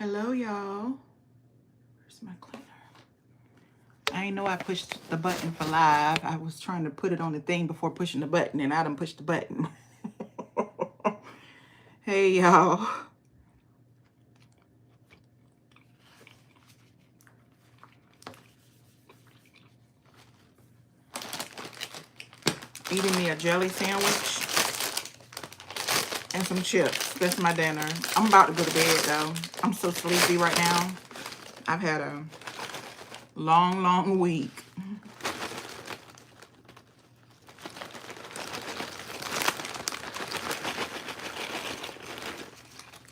Hello, y'all. Where's my cleaner? I ain't know I pushed the button for live. I was trying to put it on the thing before pushing the button, and I done pushed the button. Hey, y'all. Eating me a jelly sandwich and some chips. That's my dinner. I'm about to go to bed, though. I'm so sleepy right now. I've had a long, long week.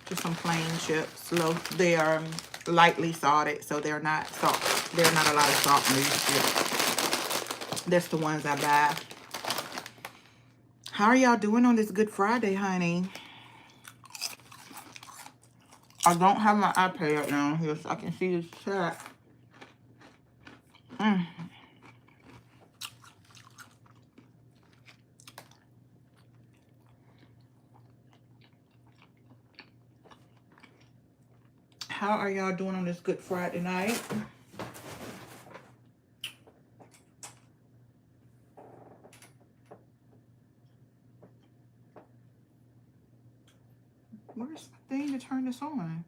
Just some plain chips. They are lightly salted, so they're not salt. They're not a lot of salt in these chips. That's the ones I buy. How are y'all doing on this Good Friday, honey? I don't have my iPad down here so I can see this chat. How are y'all doing on this Good Friday night? Where's my thing to turn this on?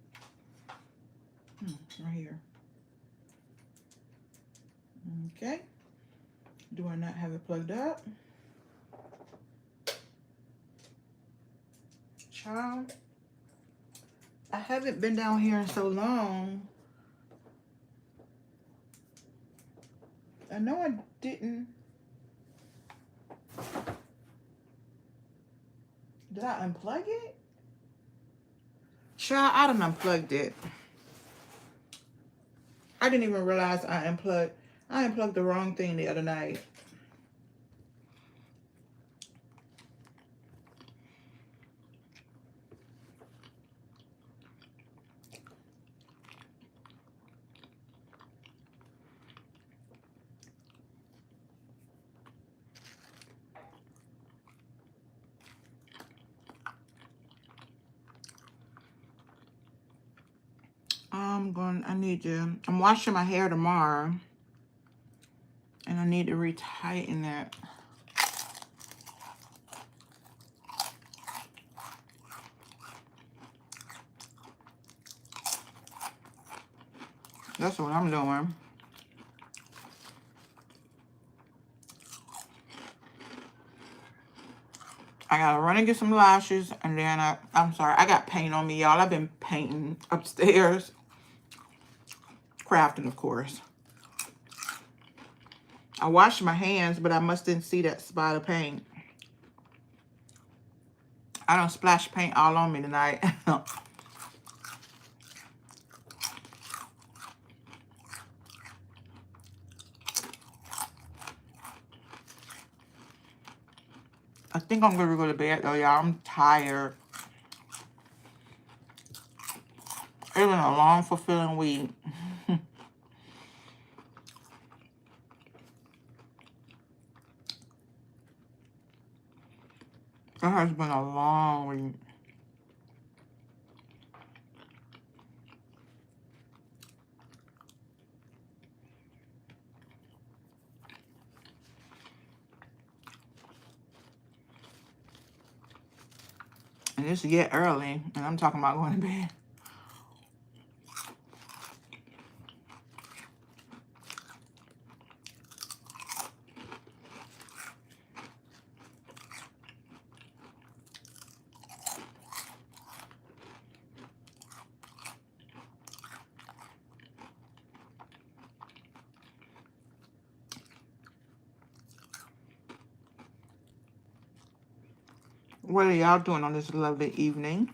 Right here. Okay. Do I not have it plugged up? Child, I haven't been down here in so long. I know I didn't. Did I unplug it? Child, I done unplugged it. I didn't even realize I unplugged the wrong thing the other night. I'm washing my hair tomorrow. And I need to retighten that. That's what I'm doing. I gotta run and get some lashes, and then I'm sorry, I got paint on me, y'all. I've been painting upstairs. Crafting, of course. I washed my hands, but I must didn't see that spot of paint. I don't splash paint all on me tonight. I think I'm gonna go to bed though, y'all. I'm tired. It's been a long, fulfilling week. It has been a long week. And it's yet early, and I'm talking about going to bed. What are y'all doing on this lovely evening?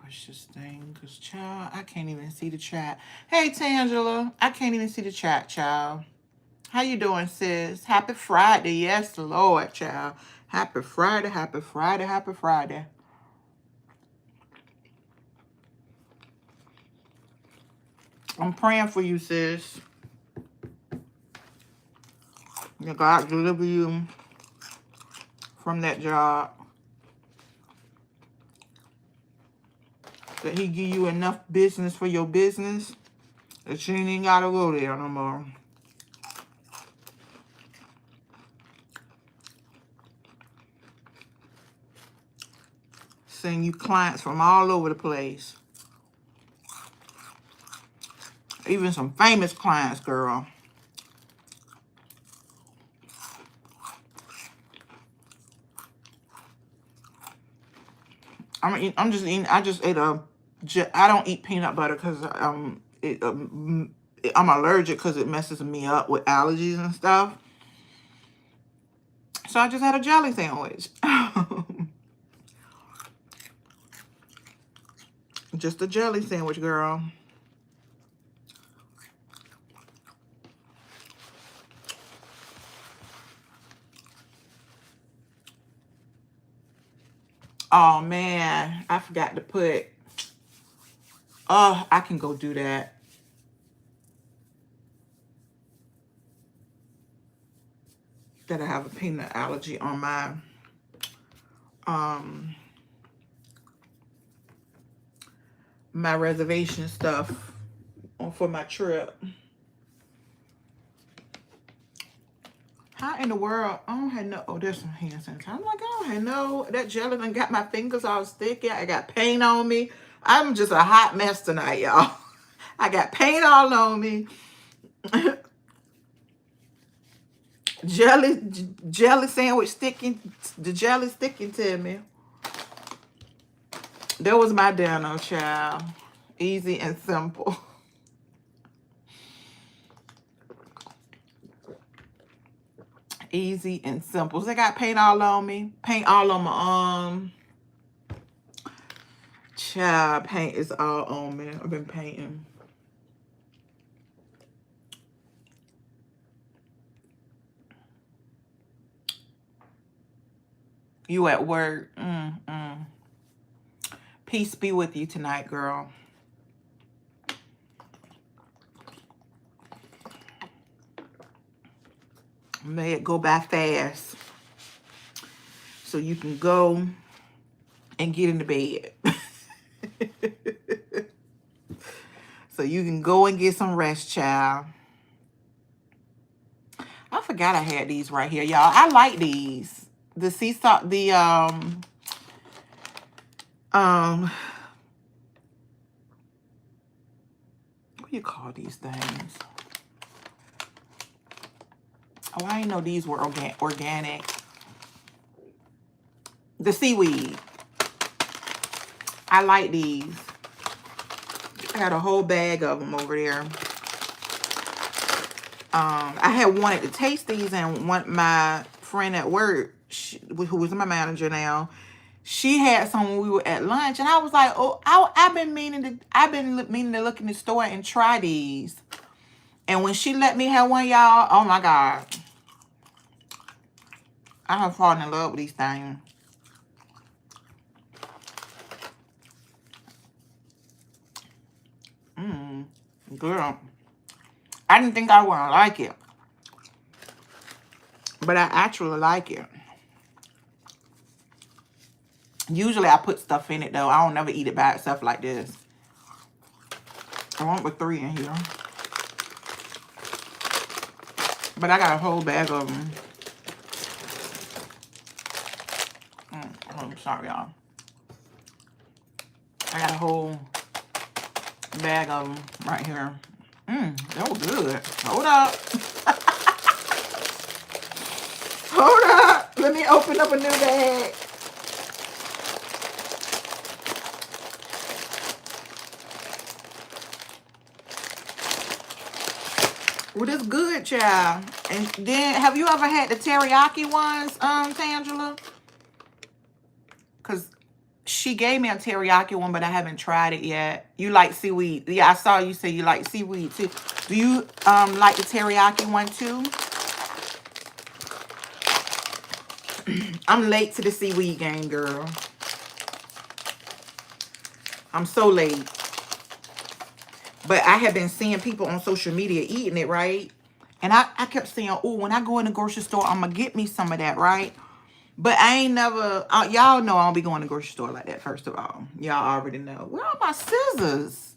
Push this thing, because, child, I can't even see the chat. Hey, Tangela, I can't even see the chat, child. How you doing, sis? Happy Friday. Yes, Lord, child. Happy Friday, happy Friday, happy Friday. I'm praying for you, sis. That God deliver you from that job. That he give you enough business for your business that you ain't gotta go there no more. Seeing you clients from all over the place. Even some famous clients, girl. I'm just eating. I just ate a. I don't eat peanut butter because I'm allergic because it messes me up with allergies and stuff. So I just had a jelly sandwich. Just a jelly sandwich, girl. Oh man, I forgot to put. Oh, I can go do that. That I have a peanut allergy on my reservation stuff for my trip. How in the world? I don't have no. Oh, there's some hand sanitizer. I'm like, I don't have no. That jelly done got my fingers all sticky. I got paint on me. I'm just a hot mess tonight, y'all. I got paint all on me. jelly sandwich sticking. The jelly sticking to me. That was my dinner, child. Easy and simple. Easy and simple. So I got paint all on me. Paint all on my arm. Child, paint is all on me. I've been painting. You at work. Peace be with you tonight, girl. May it go by fast. So you can go and get into bed. So you can go and get some rest, child. I forgot I had these right here, y'all. I like these. The sea salt, the what do you call these things? Oh, I didn't know these were organic. The seaweed. I like these. I got a whole bag of them over there. I had wanted to taste these, and my friend at work, who was my manager now, she had some when we were at lunch, and I was like, "Oh, I've been meaning to look in the store and try these." And when she let me have one, y'all, oh my God, I have fallen in love with these things. Girl, I didn't think I would like it, but I actually like it. Usually I put stuff in it though. I don't never eat it by itself like this. I want with 3 in here. But I got a whole bag of them. I'm sorry, y'all. I got a whole bag of them right here. That was good. Hold up. Hold up. Let me open up a new bag. Well, it's good, child. And then, have you ever had the teriyaki ones, Tangela? Because she gave me a teriyaki one, but I haven't tried it yet. You like seaweed? Yeah, I saw you say you like seaweed too. Do you like the teriyaki one too? I'm late to the seaweed game, girl. I'm so late. But I have been seeing people on social media eating it, right? And I kept saying, oh, when I go in the grocery store, I'm going to get me some of that, right? But I ain't never, y'all know I don't be going to the grocery store like that, first of all. Y'all already know. Where are my scissors?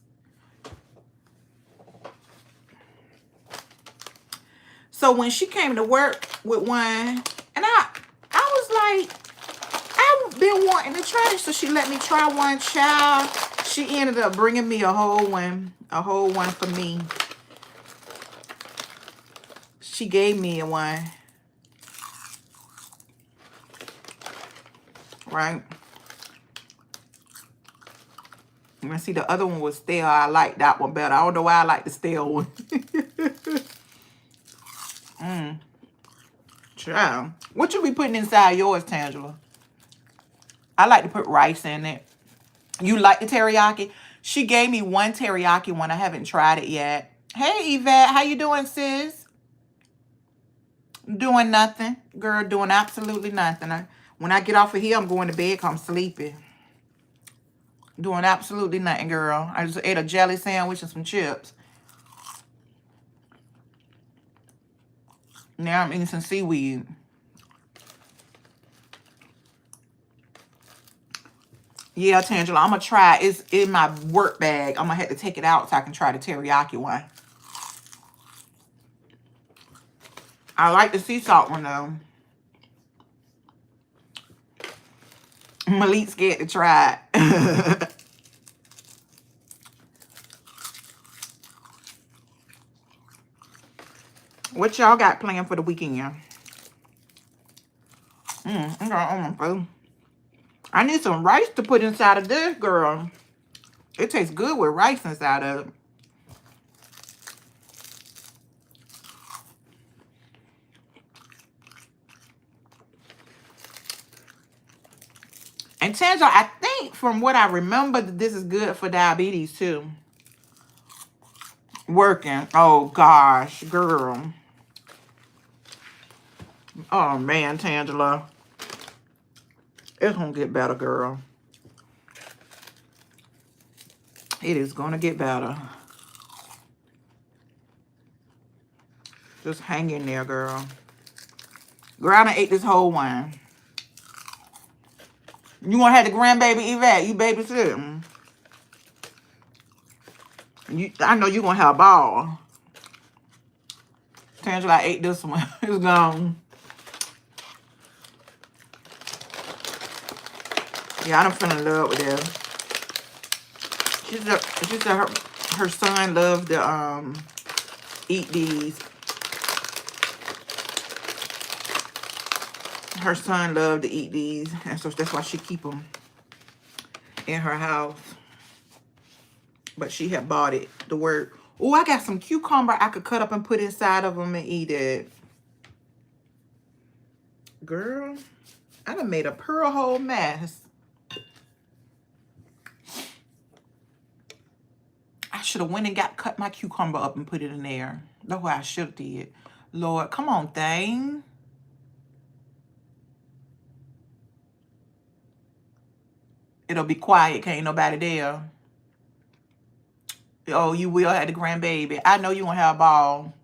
So when she came to work with one, and I was like, I've been wanting to try it, so she let me try one, child. She ended up bringing me a whole one for me. She gave me one, right? And I see the other one was stale. I like that one better. I don't know why I like the stale one. Child. What you be putting inside yours, Tangela? I like to put rice in it. You like the teriyaki? She gave me one teriyaki one. I haven't tried it yet. Hey, Yvette. How you doing, sis? Doing nothing. Girl, doing absolutely nothing. When I get off of here, I'm going to bed because I'm sleepy. Doing absolutely nothing, girl. I just ate a jelly sandwich and some chips. Now I'm eating some seaweed. Yeah, Tangela, I'm going to try. It's in my work bag. I'm going to have to take it out so I can try the teriyaki one. I like the sea salt one, though. Malik's scared to try it. What y'all got planned for the weekend? I need some rice to put inside of this, girl. It tastes good with rice inside of it. And Tangela, I think from what I remember, that this is good for diabetes too. Working. Oh gosh, girl. Oh man, Tangela. It's gonna get better, girl. It is gonna get better. Just hang in there, girl. Girl, I done ate this whole one. You want to have the grandbaby Yvette? You babysitting. I know you going to have a ball. Tangela, I ate this one. It's gone. Yeah, I done fell in love with this. She said her son loved to eat these. Her son loved to eat these. And so that's why she keep them in her house. But she had bought it to work. Oh, I got some cucumber I could cut up and put inside of them and eat it. Girl, I done made a pearl hole mess. I should have went and cut my cucumber up and put it in there. That's what I should have did. Lord, come on, thing. It'll be quiet. Can't nobody there. Oh, you will have the grandbaby. I know you gonna have a ball.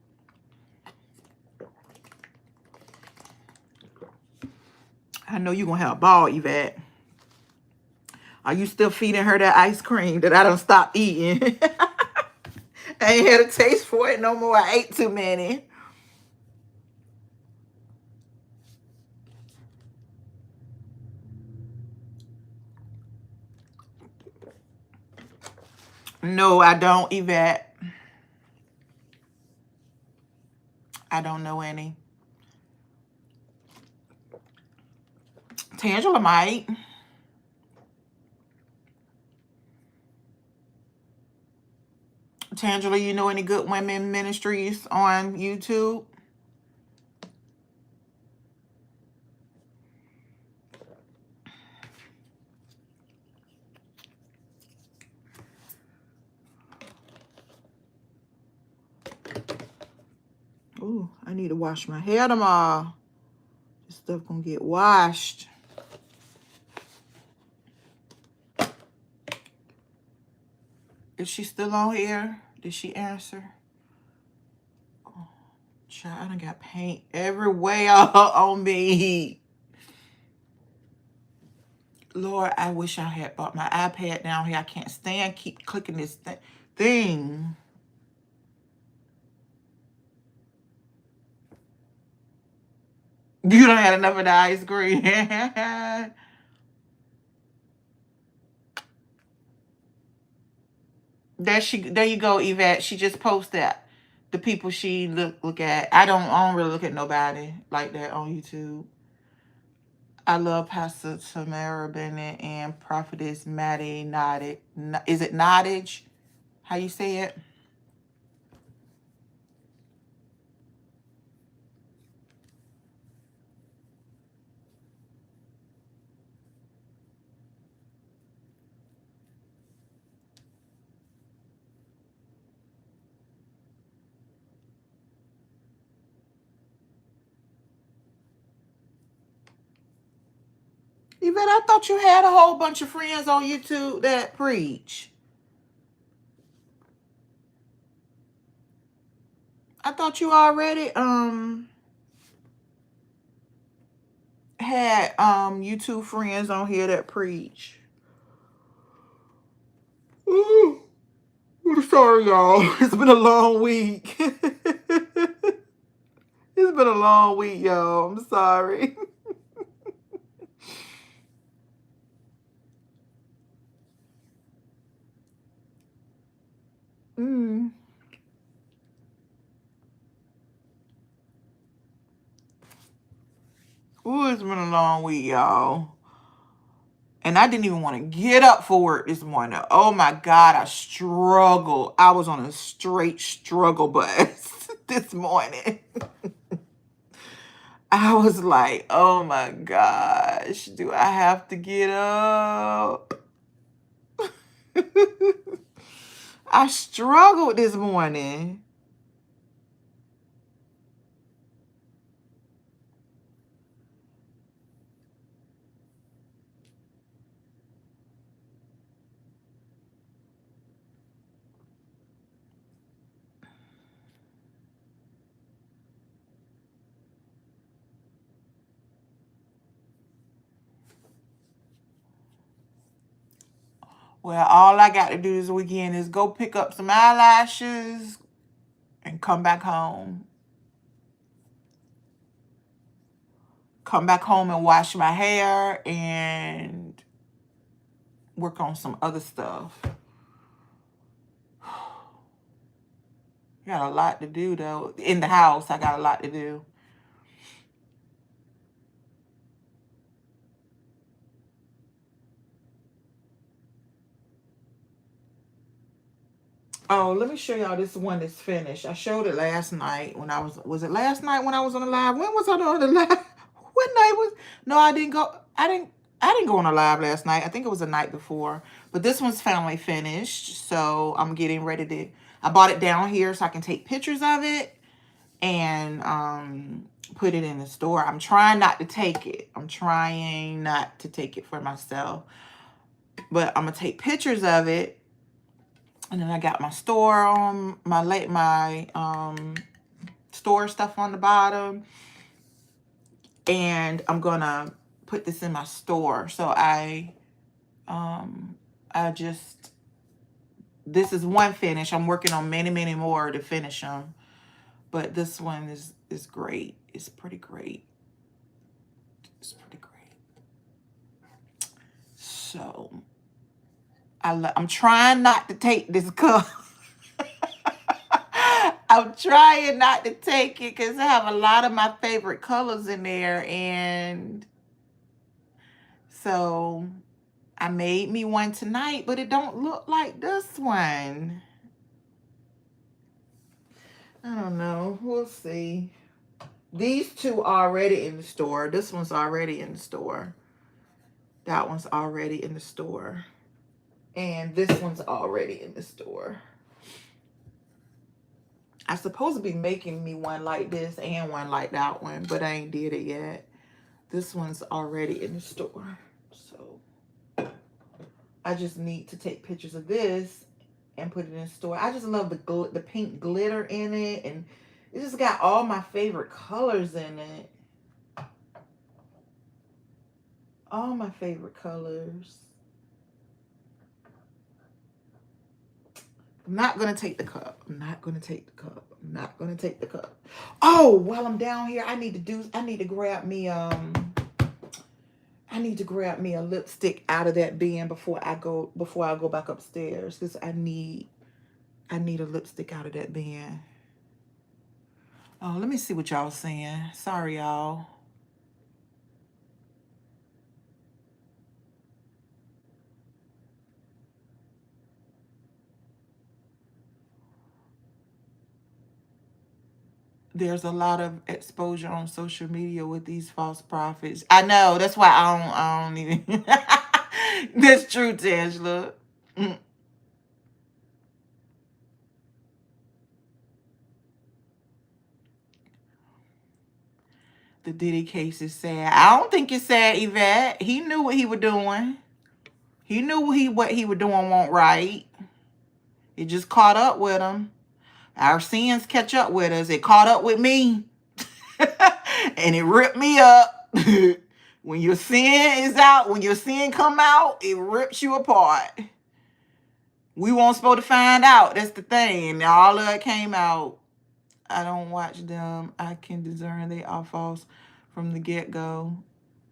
I know you gonna have a ball, Yvette. Are you still feeding her that ice cream that I done stopped eating? I ain't had a taste for it no more. I ate too many. No, I don't, Yvette. I don't know any. Tangela might. Tangela, you know any good women ministries on YouTube? Ooh, I need to wash my hair tomorrow. Just stuff gonna get washed. Is she still on here? Did she answer? Oh, child, I done got paint everywhere on me. Lord, I wish I had bought my iPad down here. I can't stand keep clicking this thing. You don't have enough of the ice cream. There you go, Yvette. She just posted the people she look at. I don't really look at nobody like that on YouTube. I love Pastor Tamara Bennett and Prophetess Maddie Nottage. Is it Nottage? How you say it? Yvette, I thought you had a whole bunch of friends on YouTube that preach. I thought you already had YouTube friends on here that preach. Ooh, I'm sorry, y'all. It's been a long week. It's been a long week, y'all. I'm sorry. Ooh, it's been a long week, y'all. And I didn't even want to get up for work this morning. Oh my God, I struggled. I was on a straight struggle bus this morning. I was like, oh my gosh, do I have to get up? I struggled this morning. Well, all I got to do this weekend is go pick up some eyelashes and come back home. Come back home and wash my hair and work on some other stuff. Got a lot to do, though. In the house, I got a lot to do. Oh, let me show y'all this one that's finished. I showed it last night when I was it last night when I was on the live? When was I on the live? What night was, no, I didn't go on a live last night. I think it was the night before. But this one's finally finished. So I'm getting ready to, I bought it down here so I can take pictures of it and put it in the store. I'm trying not to take it. I'm trying not to take it for myself. But I'm going to take pictures of it. And then I got my store on, my store stuff on the bottom. And I'm going to put this in my store. So this is one finish. I'm working on many, many more to finish them. But this one is great. It's pretty great. It's pretty great. So I'm trying not to take this color. I'm trying not to take it because I have a lot of my favorite colors in there. And so I made me one tonight, but it don't look like this one. I don't know. We'll see. These two are already in the store. This one's already in the store. That one's already in the store. And this one's already in the store. I'm supposed to be making me one like this and one like that one, but I ain't did it yet. This one's already in the store. So I just need to take pictures of this and put it in the store. I just love the pink glitter in it. And it just got all my favorite colors in it. All my favorite colors. I'm not going to take the cup. I'm not going to take the cup. I'm not going to take the cup. Oh, while I'm down here, I need to grab me a lipstick out of that bin before I go back upstairs, cuz I need a lipstick out of that bin. Oh, let me see what y'all saying. Sorry, y'all. There's a lot of exposure on social media with these false prophets. I know. That's why I don't even. That's true, Tangela. Mm. The Diddy case is sad. I don't think it's sad, Yvette. He knew what he was doing. He knew what he was doing wasn't right. It just caught up with him. Our sins catch up with us. It caught up with me. And it ripped me up. When your sin is out, when your sin come out, it rips you apart. We weren't supposed to find out. That's the thing. And all of it came out. I don't watch them. I can discern they are false from the get-go.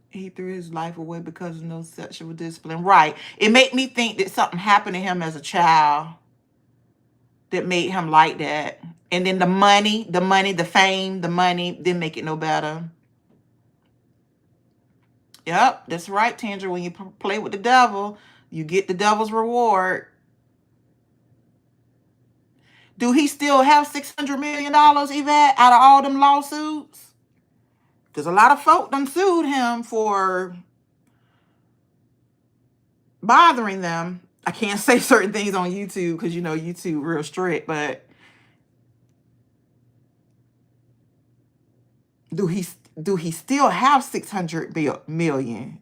He threw his life away because of no sexual discipline. Right. It made me think that something happened to him as a child that made him like that. And then the money, the fame, the money didn't make it no better. Yep, that's right, Tandra. When you play with the devil, you get the devil's reward. Do he still have $600 million, Yvette, out of all them lawsuits? Because a lot of folk done sued him for bothering them. I can't say certain things on YouTube because, you know, YouTube real strict, but do he still have 600 million?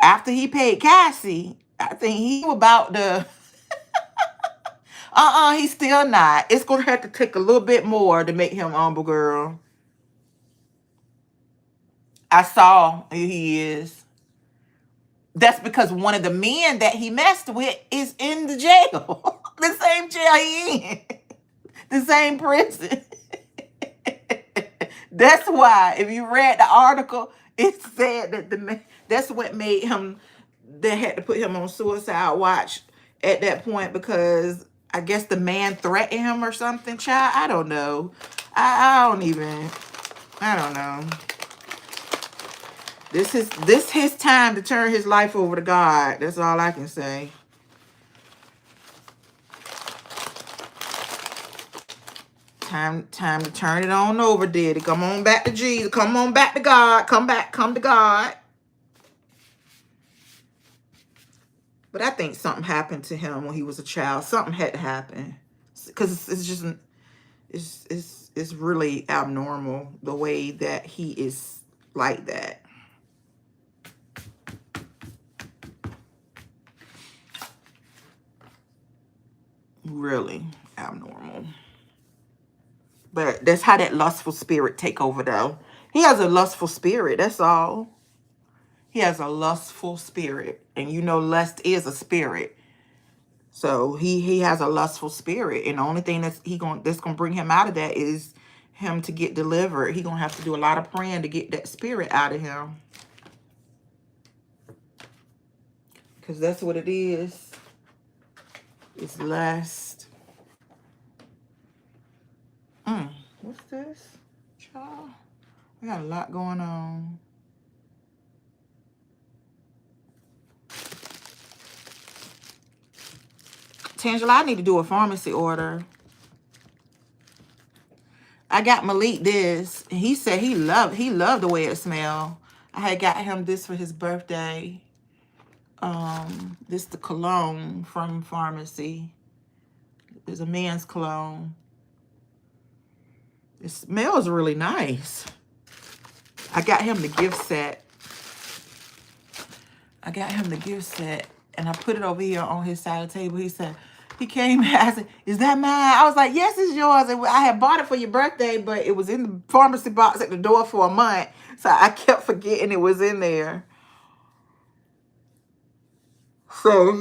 After he paid Cassie, I think he was about to... he's still not. It's going to have to take a little bit more to make him humble, girl. I saw he is. That's because one of the men that he messed with is in the jail. The same jail he in. The same prison. That's why, if you read the article, it said that that's what made him, they had to put him on suicide watch at that point, because I guess the man threatened him or something, child. I don't know. I don't know. This his time to turn his life over to God. That's all I can say. Time to turn it on over, Diddy. Come on back to Jesus. Come on back to God. Come to God. But I think something happened to him when he was a child. Something had to happen. Because it's really abnormal the way that he is like that. Really abnormal. But that's how that lustful spirit take over, though. He has a lustful spirit, that's all. He has a lustful spirit. And you know lust is a spirit. So he has a lustful spirit. And the only thing that's gonna bring him out of that is him to get delivered. He's gonna have to do a lot of praying to get that spirit out of him. Because that's what it is. It's lust. What's this? Child, we got a lot going on. Tangela, I need to do a pharmacy order. I got Malik this. And he said he loved the way it smelled. I had got him this for his birthday. This the cologne from pharmacy. There's a man's cologne. It smells really nice. I got him the gift set. And I put it over here on his side of the table. He said, he came and asked, is that mine? I was like, yes, it's yours. And I had bought it for your birthday, but it was in the pharmacy box at the door for a month. So I kept forgetting it was in there. So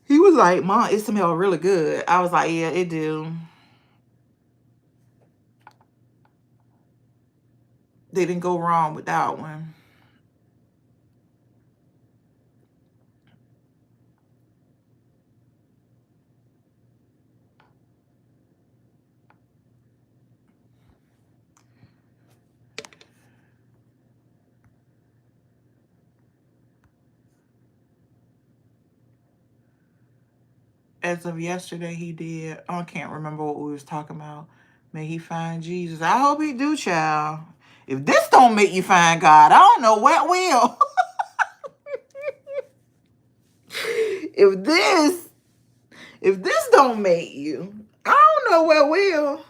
he was like, Mom, it smells really good. I was like, yeah, it do. They didn't go wrong with that one. As of yesterday, he did. Oh, I can't remember what we was talking about. May he find Jesus. I hope he do, child. If this don't make you find God, I don't know what will. if this don't make you, I don't know what will.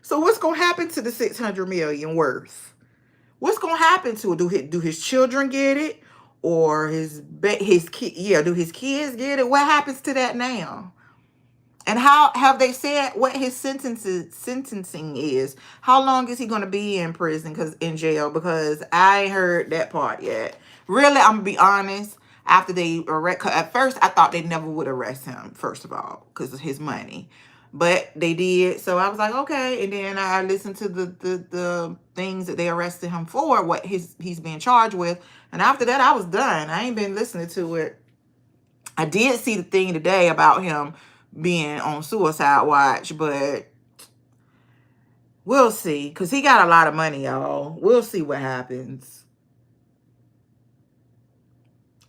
So what's gonna happen to the 600 million worth? What's gonna happen to it? Do his children get it, or do his kids get it? What happens to that now? And how have they said what his sentencing is? How long is he going to be in prison? In jail? Because I ain't heard that part yet. Really, I'm gonna be honest. After they arrest, at first I thought they never would arrest him. First of all, because of his money, but they did. So I was like, okay. And then I listened to the things that they arrested him for, what he's being charged with. And after that, I was done. I ain't been listening to it. I did see the thing today about him being on suicide watch, but we'll see. Because he got a lot of money, y'all. We'll see what happens.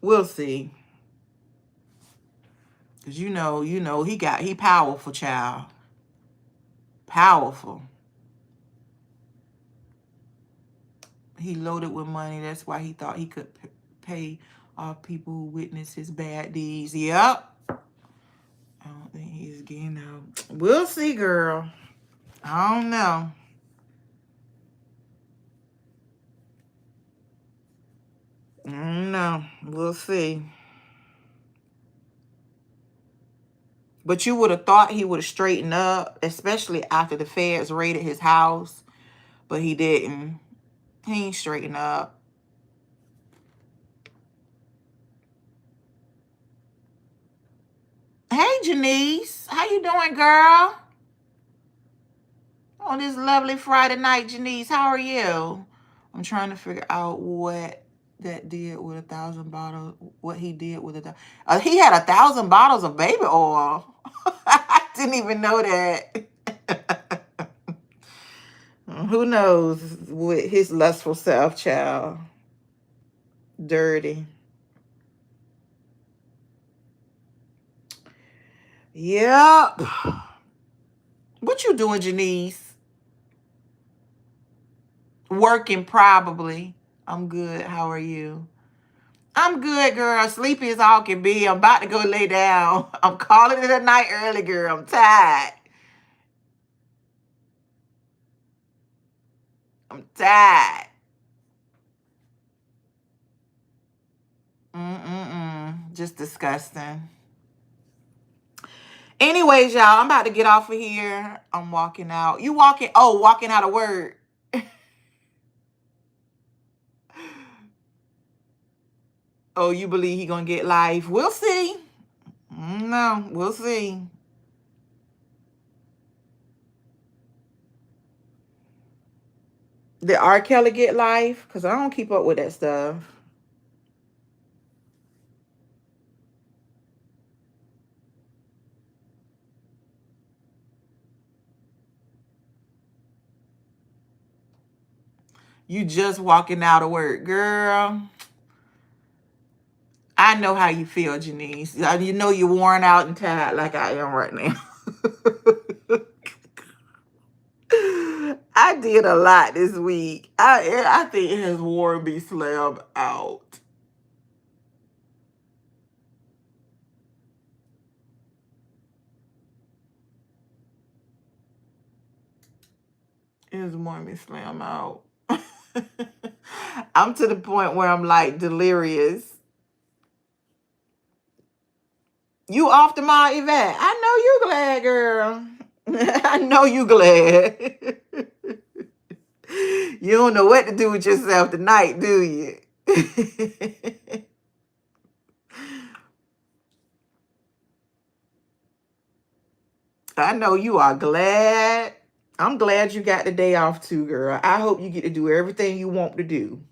We'll see. Because you know, he powerful, child. Powerful. He loaded with money. That's why he thought he could pay off people who witnessed his bad deeds. Yep. I don't think he's getting out. We'll see, girl. I don't know. No, we'll see. But you would have thought he would have straightened up, especially after the feds raided his house. But he didn't. He ain't straightened up. Hey, Janice. How you doing, girl? On this lovely Friday night, Janice. How are you? I'm trying to figure out what that did with 1,000 bottles. What he did with it. He had 1,000 bottles of baby oil. I didn't even know that. Who knows with his lustful self, child. Dirty. Yep. What you doing, Janice? Working, probably. I'm good. How are you? I'm good, girl. Sleepy as all can be. I'm about to go lay down. I'm calling it a night early, girl. I'm tired. I'm tired. Just disgusting. Anyways, y'all, I'm about to get off of here. I'm walking out. You walking? Oh, walking out of work. Oh, you believe he gonna get life? We'll see. No, we'll see. Did R. Kelly get life? Because I don't keep up with that stuff. You just walking out of work, girl. I know how you feel, Janice. You know you're worn out and tired like I am right now. I did a lot this week. I think it has worn me slab out. It's more me slam out. I'm to the point where I'm like delirious. You off the mall, Yvette? I know you glad, girl. I know you glad. You don't know what to do with yourself tonight, do you? I know you are glad. I'm glad you got the day off too, girl. I hope you get to do everything you want to do.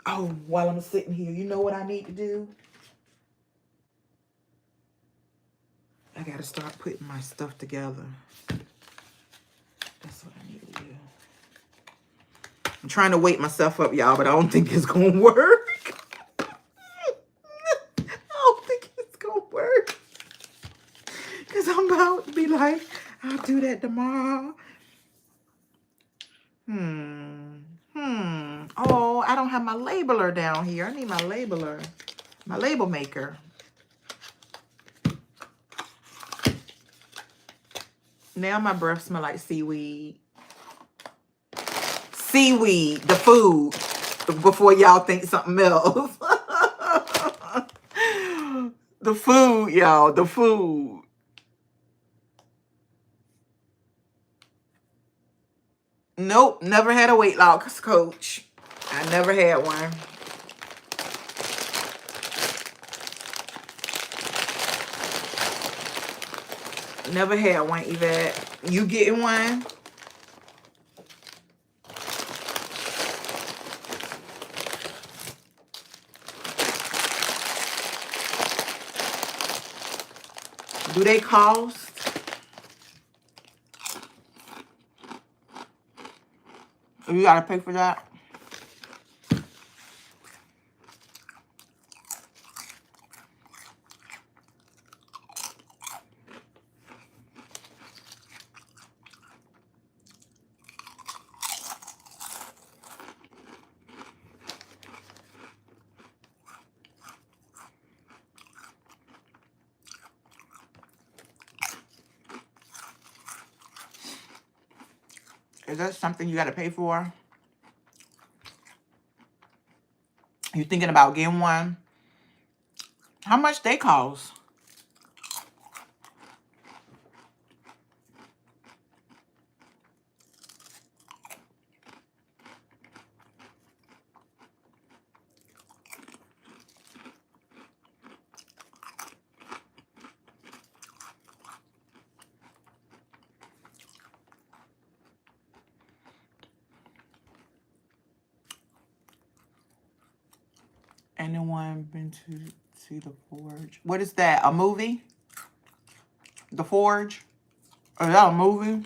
Oh, while I'm sitting here, you know what I need to do? I gotta start putting my stuff together. That's what I need to do. I'm trying to wake myself up, y'all, but I don't think it's gonna work. I don't think it's gonna work. Because I'm about to be like, I'll do that tomorrow. Oh, I don't have my labeler down here. I need my labeler. My label maker. Now my breath smell like seaweed. Seaweed, the food. Before y'all think something else. The food, y'all. The food. Nope, never had a weight loss coach. I never had one. Never had one, Yvette. You getting one? Do they cost? You gotta pay for that? Is that something you gotta pay for? You thinking about getting one? How much they cost? Anyone been to see The Forge? What is that? A movie? The Forge? Is that a movie?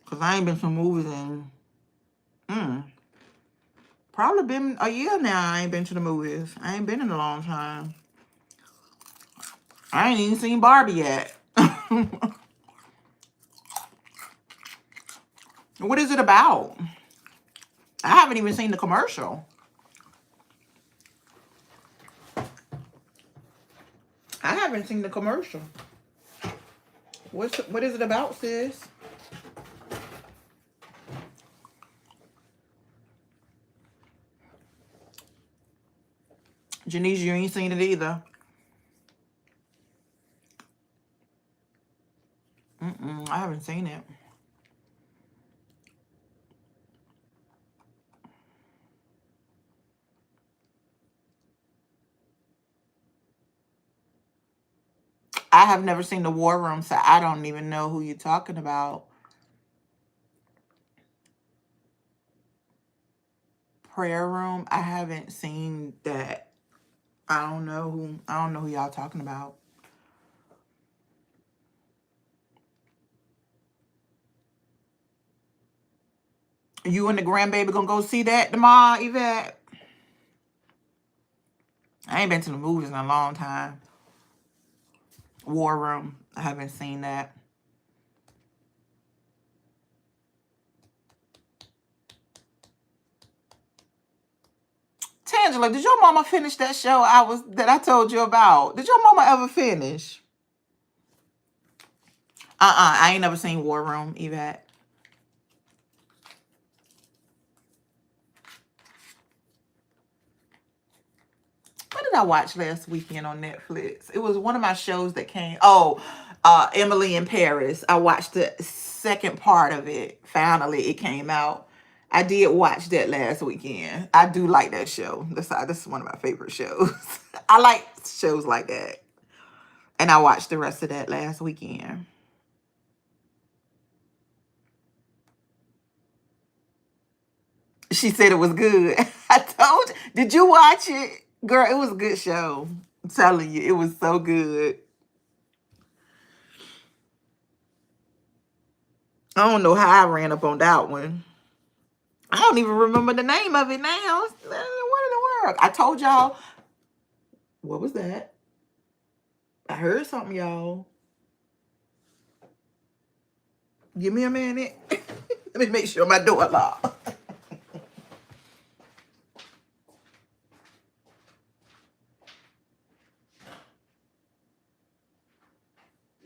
Because I ain't been to movies in... Probably been a year now I ain't been to the movies. I ain't been in a long time. I ain't even seen Barbie yet. What is it about? I haven't even seen the commercial. I haven't seen the commercial. What is it about, sis? Janice, you ain't seen it either. I haven't seen it. I have never seen The War Room, so I don't even know who you're talking about. Prayer Room, I haven't seen that. I don't know who y'all talking about. You and the grandbaby gonna go see that tomorrow, Yvette? I ain't been to the movies in a long time. War Room, I haven't seen that. Tim, Angela, did your mama finish that show that I told you about? Did your mama ever finish? I ain't never seen War Room, Yvette. What did I watch last weekend on Netflix? It was one of my shows that came. Oh, Emily in Paris. I watched the second part of it. Finally, it came out. I did watch that last weekend. I do like that show. This is one of my favorite shows. I like shows like that. And I watched the rest of that last weekend. She said it was good. I told you. Did you watch it? Girl, it was a good show. I'm telling you, it was so good. I don't know how I ran up on that one. I don't even remember the name of it now. What in the world? I told y'all. What was that? I heard something, y'all. Give me a minute. Let me make sure my door locked.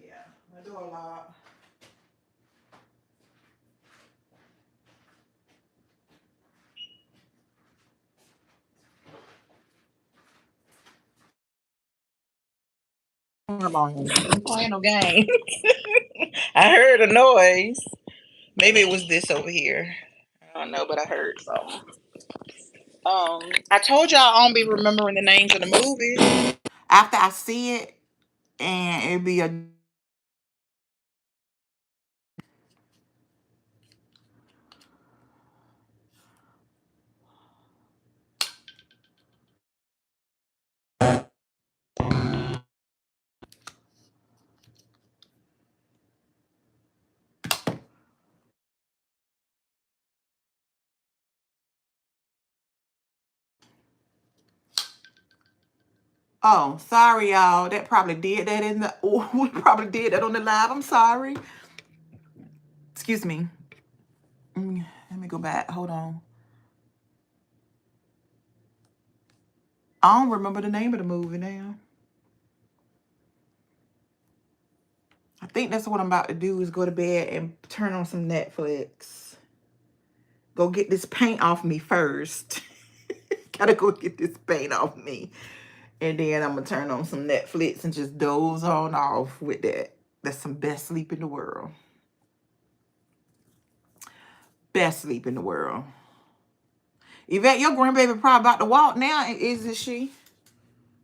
Yeah, my door locked. Come on, I'm playing no game. I heard a noise. Maybe it was this over here. I don't know, but I heard something. I told y'all I don't be remembering the names of the movies. After I see it, and it'd be a. Oh, sorry, y'all. That probably did that in the. Oh, we probably did that on the live. I'm sorry. Excuse me. Let me go back. Hold on. I don't remember the name of the movie now. I think that's what I'm about to do is go to bed and turn on some Netflix. Go get this paint off me first. Gotta go get this paint off me. And then I'm going to turn on some Netflix and just doze on off with that. That's some best sleep in the world. Best sleep in the world. Yvette, your grandbaby probably about to walk now, isn't she?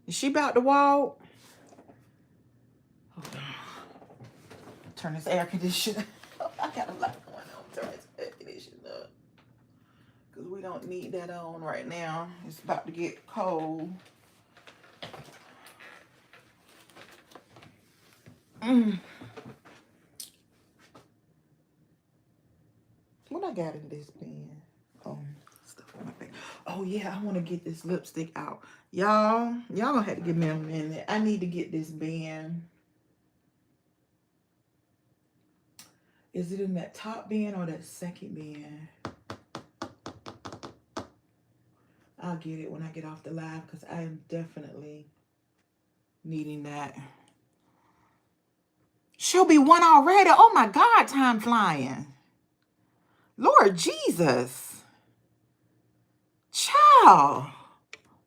Is she about to walk? Hold on. Turn this air conditioner. I got a lot going on. Turn this air conditioner up. Because we don't need that on right now. It's about to get cold. What I got in this bin? Stuff on my face. Oh yeah, I want to get this lipstick out. Y'all gonna have to give me a minute. I need to get this bin. Is it in that top bin or that second bin? I'll get it when I get off the live because I am definitely needing that. She'll be one already. Oh my God, time flying. Lord Jesus. Child.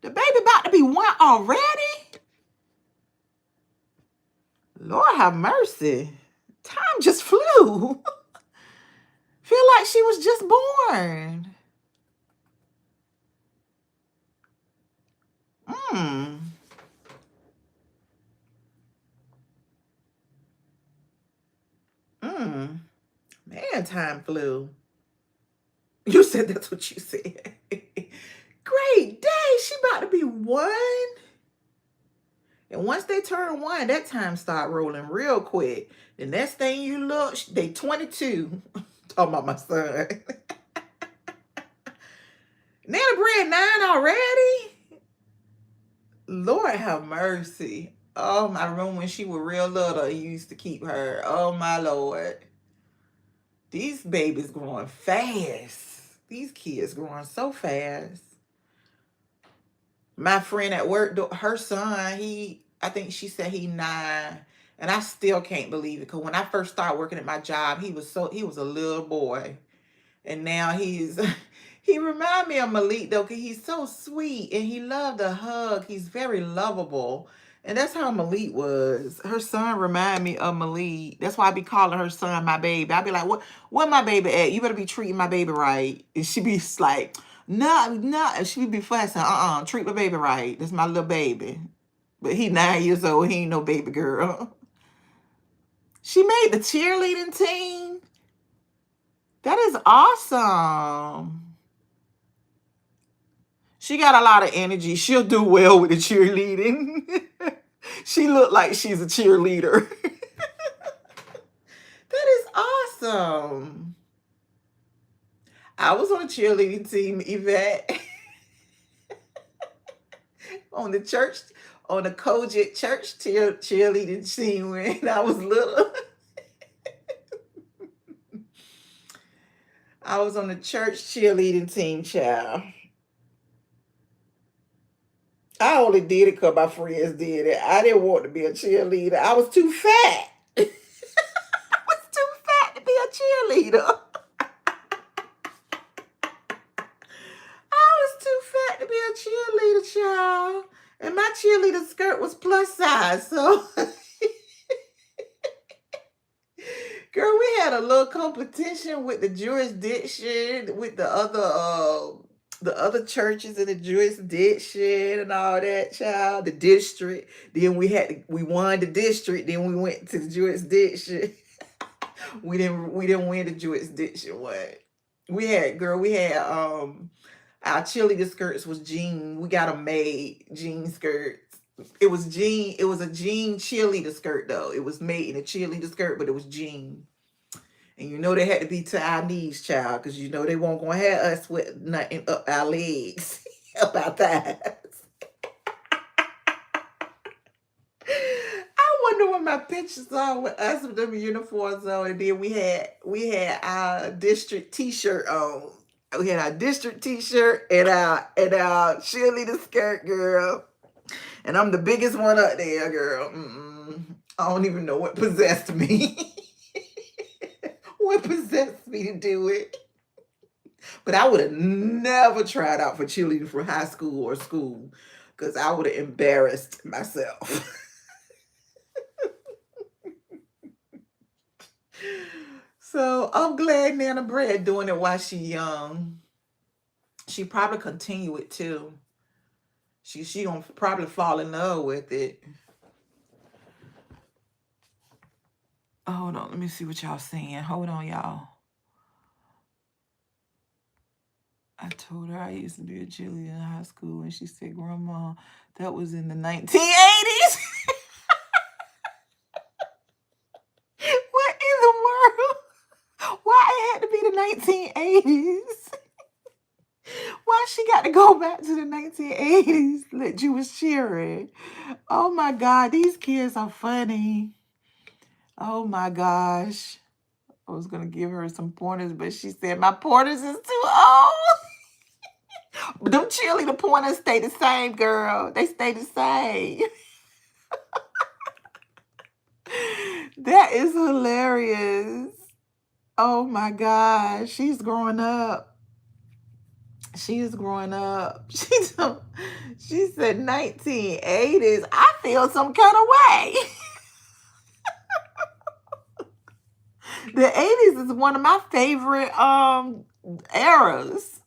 The baby about to be one already? Lord have mercy. Time just flew. Feel like she was just born. Man, time flew. You said that's what you said. Great day. She about to be one. And once they turn one, that time start rolling real quick. The next thing you look, they 22. Talking about my son. Nana Bread 9 already? Lord have mercy. Oh, my room when she was real little, used to keep her. Oh, my Lord. These babies growing fast. These kids growing so fast. My friend at work, her son, I think she said he 9. And I still can't believe it. Because when I first started working at my job, he was a little boy. And now he remind me of Malik though, because he's so sweet and he loved to hug. He's very lovable. And that's how Malik was. Her son remind me of Malik. That's why I be calling her son my baby. I be like, what my baby at? You better be treating my baby right. And she be like, no, no. And she be fussing, treat my baby right. That's my little baby. But he 9 years old. He ain't no baby girl. She made the cheerleading team. That is awesome. She got a lot of energy. She'll do well with the cheerleading. She looked like she's a cheerleader. That is awesome. I was on a cheerleading team, Yvette. on the Kojic church cheerleading team when I was little. I was on the church cheerleading team, child. I only did it because my friends did it. I didn't want to be a cheerleader. I was too fat. I was too fat to be a cheerleader. I was too fat to be a cheerleader, child. And my cheerleader skirt was plus size, so... Girl, we had a little competition with the jurisdiction, with the other churches in the jurisdiction and all that, child. The district. Then we won the district. Then we went to the jurisdiction. we didn't win the jurisdiction one. We had our cheerleader skirts was jean. We got them made jean skirts. It was a jean cheerleader skirt though. It was made in a cheerleader skirt, but it was jean. And you know they had to be to our knees, child, because you know they won't gonna have us with nothing up our legs, up our thighs. I wonder what my pictures are with us with them uniforms on, and then we had our district T-shirt on. We had our district T-shirt and our cheerleader skirt, girl. And I'm the biggest one up there, girl. I don't even know what possessed me. What possessed me to do it? But I would have never tried out for cheerleading for high school or school because I would have embarrassed myself. So I'm glad Nana Brad doing it while she young. She probably continue it too. She gonna probably fall in love with it. Hold on, let me see what y'all saying. Hold on, y'all. I told her I used to be a cheerleader in high school, and she said, "Grandma, that was in the 1980s." What in the world? Why it had to be the 1980s? Why she got to go back to the 1980s that you was cheering? Oh my God, these kids are funny. Oh my gosh. I was going to give her some pointers, but she said my pointers is too old. Them cheerleader pointers stay the same, girl. They stay the same. That is hilarious. Oh my gosh. She's growing up. She is growing up. She said 1980s. I feel some kind of way. The 80s is one of my favorite eras.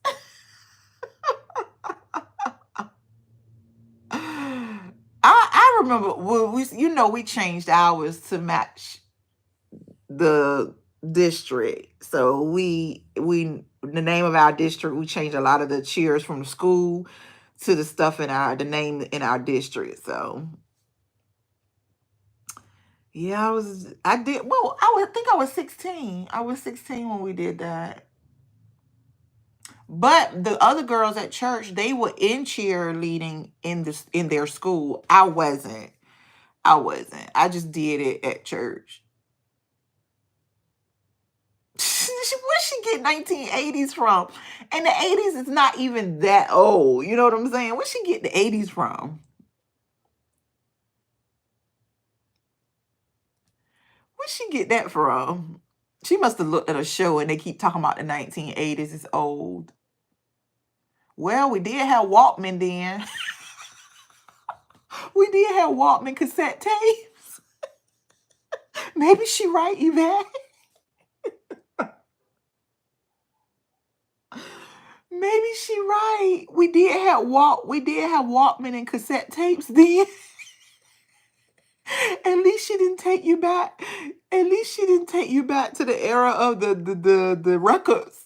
I remember we changed ours to match the district. So the name of our district, we changed a lot of the cheers from the school to the stuff the name in our district. So yeah, I think I was 16. I was 16 when we did that. But the other girls at church, they were in cheerleading in their school. I wasn't. I just did it at church. where she get 1980s from? And the 80s is not even that old. You know what I'm saying? Where she get the 80s from? Where she get that from? She must have looked at a show and they keep talking about the 1980s is old. Well, we did have Walkman then. We did have Walkman cassette tapes. Maybe she right, Yvette. Maybe she right. We did have Walkman and cassette tapes then. At least she didn't take you back. At least she didn't take you back to the era of the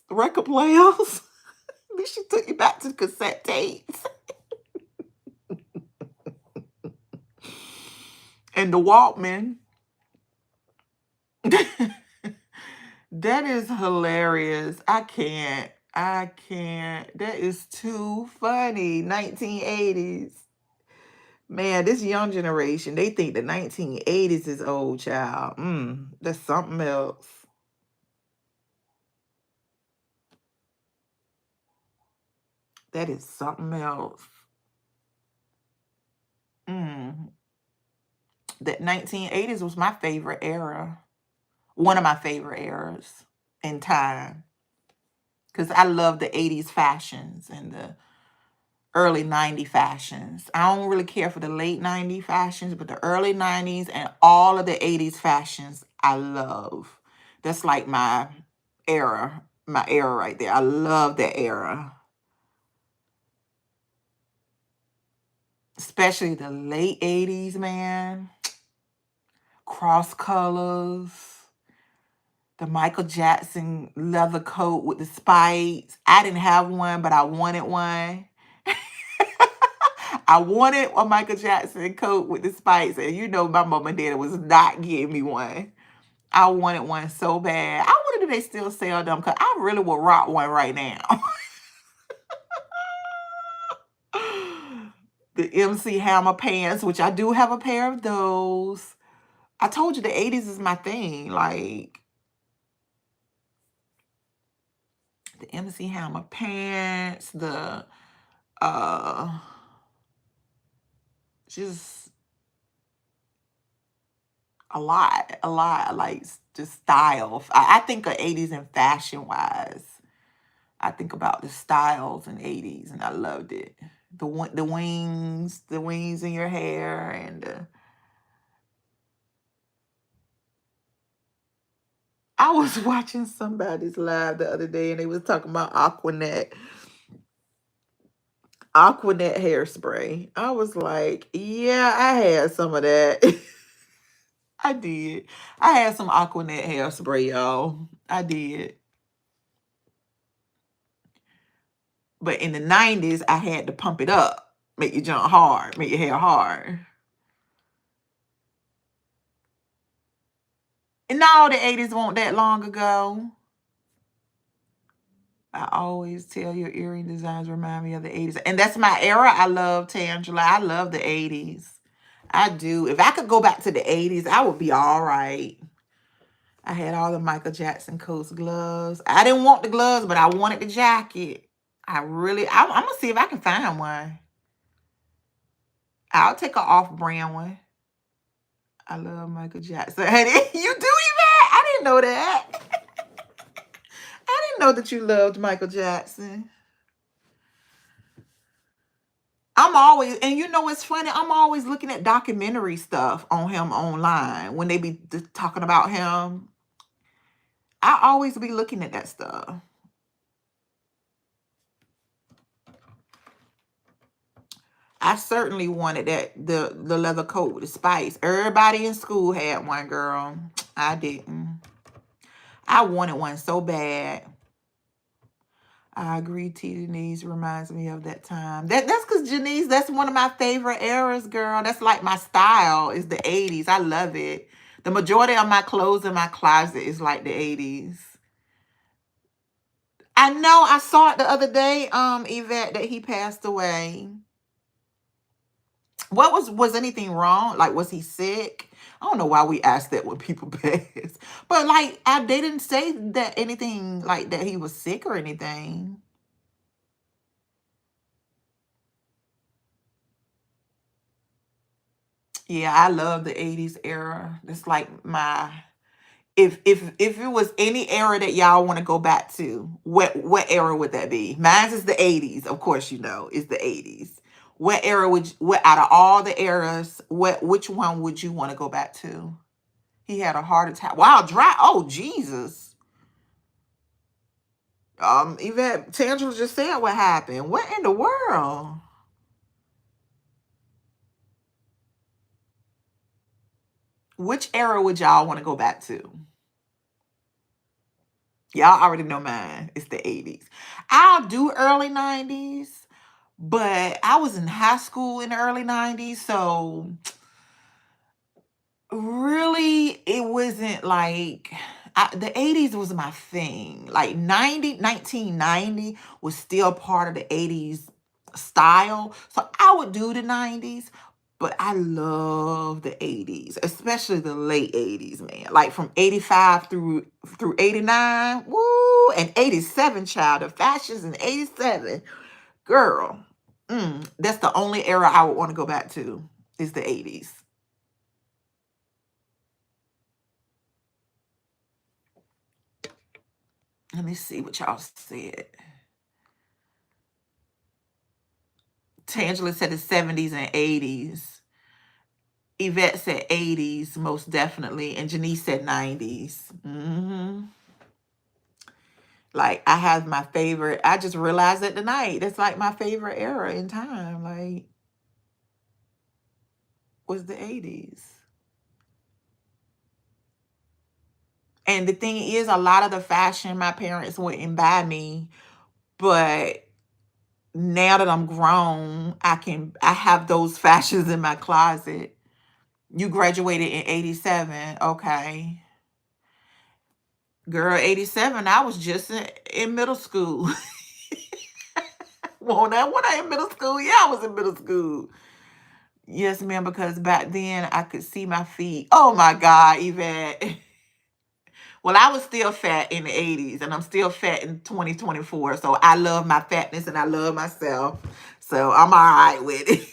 record players. At least she took you back to the cassette tapes. And the Walkman. That is hilarious. I can't. That is too funny. 1980s. Man, this young generation, they think the 1980s is old, child. That's something else. That is something else. That 1980s was my favorite era. One of my favorite eras in time. Because I love the 80s fashions and the early 90s fashions. I don't really care for the late 90s fashions, but the early 90s and all of the 80s fashions, I love. That's like my era right there. I love that era. Especially the late 80s, man. Cross colors. The Michael Jackson leather coat with the spikes. I didn't have one, but I wanted one. I wanted a Michael Jackson coat with the spikes. And you know my mom and dad was not getting me one. I wanted one so bad. I wonder if they still sell them because I really would rock one right now. The MC Hammer pants, which I do have a pair of those. I told you the 80s is my thing. Like, the MC Hammer pants, the just a lot, like just style. I think of 80s and fashion wise. I think about the styles in 80s and I loved it. The wings in your hair and I was watching somebody's live the other day and they was talking about Aquanet hairspray. I was like, yeah, I had some of that. I did. I had some Aquanet hairspray, y'all. I did. But in the 90s, I had to pump it up. Make you jump hard. Make your hair hard. And now the 80s weren't that long ago. I always tell your earring designs remind me of the 80s. And that's my era. I love Tangela. I love the 80s. I do. If I could go back to the 80s, I would be all right. I had all the Michael Jackson coats, gloves. I didn't want the gloves, but I wanted the jacket. I'm going to see if I can find one. I'll take an off-brand one. I love Michael Jackson. You do, Yvette? I didn't know that. I didn't know that you loved Michael Jackson. And you know what's funny? I'm always looking at documentary stuff on him online when they be talking about him. I always be looking at that stuff. I certainly wanted the leather coat with the spikes. Everybody in school had one, girl. I didn't. I wanted one so bad. I agree, T. Denise reminds me of that time. That's because Janice, that's one of my favorite eras, girl. That's like my style is the 80s. I love it. The majority of my clothes in my closet is like the 80s. I know. I saw it the other day, Yvette, that he passed away. Was anything wrong? Like, was he sick? I don't know why we ask that when people pass. But like they didn't say that anything like that he was sick or anything. Yeah, I love the 80s era. It's like my if it was any era that y'all want to go back to, what era would that be? Mine is the 80s, of course, is the 80s. What era what out of all the eras, which one would you want to go back to? He had a heart attack. Wow, dry. Oh, Jesus. Yvette Tangela just said what happened. What in the world? Which era would y'all want to go back to? Y'all already know mine. It's the 80s. I'll do early 90s, but I was in high school in the early 90s, so really it wasn't like the 80s was my thing. Like 1990 was still part of the 80s style. So I would do the 90s, but I love the 80s, especially the late 80s, man. Like from 85 through 89. Woo! And 87, child. The fashions in 87. Girl. That's the only era I would want to go back to is the 80s. Let me see what y'all said. Tangela said the 70s and 80s. Yvette said 80s, most definitely. And Janice said 90s. Like, I have my favorite. I just realized that tonight. That's like my favorite era in time. Like, was the 80s. And the thing is, a lot of the fashion my parents wouldn't buy me. But now that I'm grown, I have those fashions in my closet. You graduated in 87. Okay. Girl, 87, I was just in middle school. Well, now when I in middle school, yeah, I was in middle school. Yes, ma'am, because back then I could see my feet. Oh my God, Yvette. Well, I was still fat in the 80s and I'm still fat in 2024. So I love my fatness and I love myself. So I'm all right with it.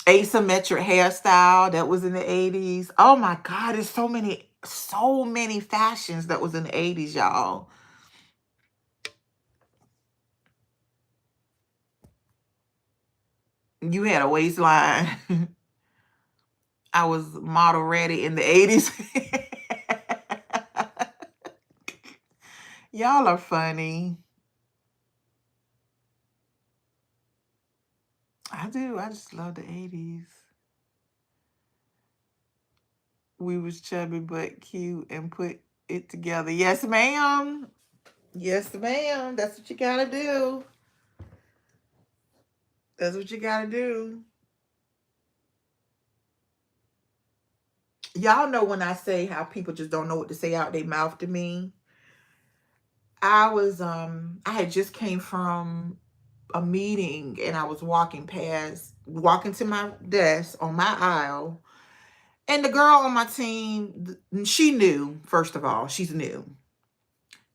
Asymmetric hairstyle that was in the 80s. Oh my God, there's so many fashions that was in the 80s, y'all. You had a waistline. I was model ready in the 80s. Y'all are funny. I do. I just love the 80s. We was chubby but cute and put it together. Yes, ma'am. Yes, ma'am. That's what you gotta do. That's what you gotta do. Y'all know when I say how people just don't know what to say out their mouth to me. I had just came from a meeting and I was walking to my desk on my aisle. And the girl on my team, she knew, first of all, she's new.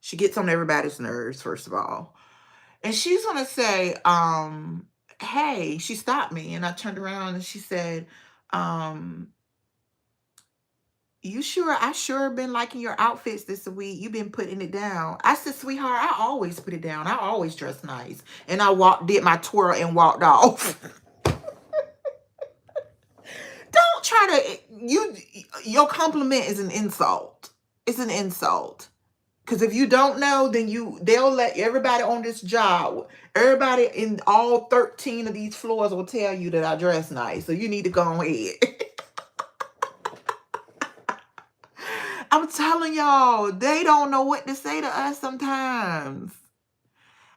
She gets on everybody's nerves, first of all. And she's gonna say, hey, she stopped me and I turned around and she said, um, you sure? I sure been liking your outfits this week. You've been putting it down. I said, sweetheart, I always put it down. I always dress nice. And I did my twirl and walked off. Don't try to, your compliment is an insult. It's an insult. Because if you don't know, then they'll let everybody on this job, everybody in all 13 of these floors will tell you that I dress nice. So you need to go ahead. I'm telling y'all, they don't know what to say to us sometimes.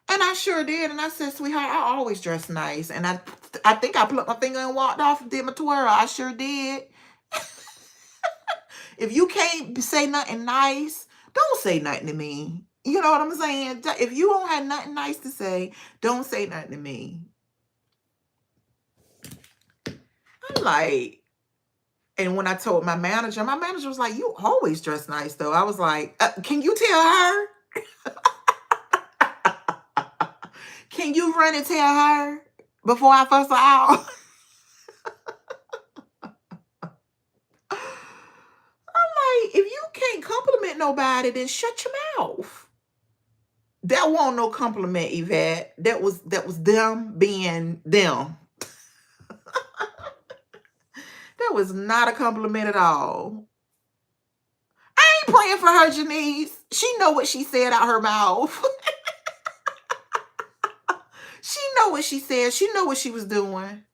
And I sure did. And I said, sweetheart, I always dress nice. And I think I plucked my finger and walked off and did my twirl. I sure did. If you can't say nothing nice, don't say nothing to me. You know what I'm saying? If you don't have nothing nice to say, don't say nothing to me. I'm like, and when I told my manager was like, you always dress nice though. I was like, can you tell her? Can you run and tell her before I fuss her out? I'm like, if you can't compliment nobody, then shut your mouth. That wasn't no compliment, Yvette. That was them being them. That was not a compliment at all. I ain't praying for her, Janice. She know what she said out her mouth. She know what she said. She know what she was doing.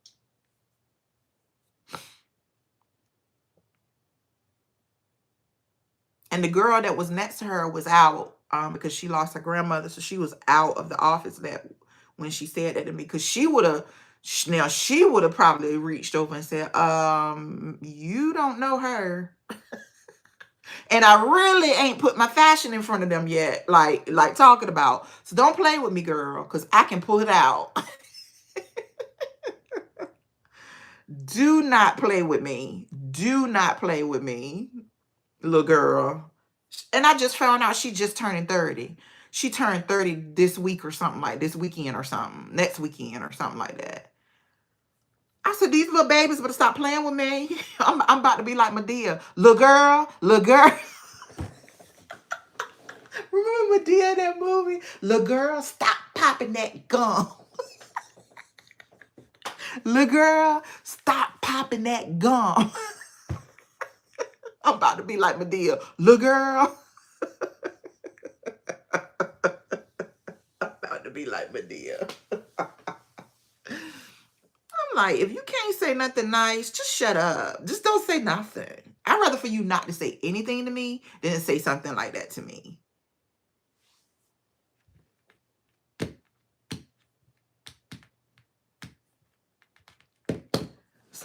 And the girl that was next to her was out because she lost her grandmother. So she was out of the office that when she said that to me. Because she would have probably reached over and said, you don't know her. And I really ain't put my fashion in front of them yet, like talking about. So don't play with me, girl, because I can pull it out. Do not play with me. Do not play with me, little girl. And I just found out she just turning 30. She turned 30 this week or something, like this weekend or something. Next weekend or something like that. I said, these little babies better stop playing with me. I'm about to be like Medea. Little girl, little girl. Remember Medea in that movie? Little girl, stop popping that gum. Little girl, stop popping that gum. I'm about to be like Medea. Little girl. I'm about to be like Medea. I'm like, if you can't say nothing nice, just shut up. Just don't say nothing. I'd rather for you not to say anything to me than to say something like that to me.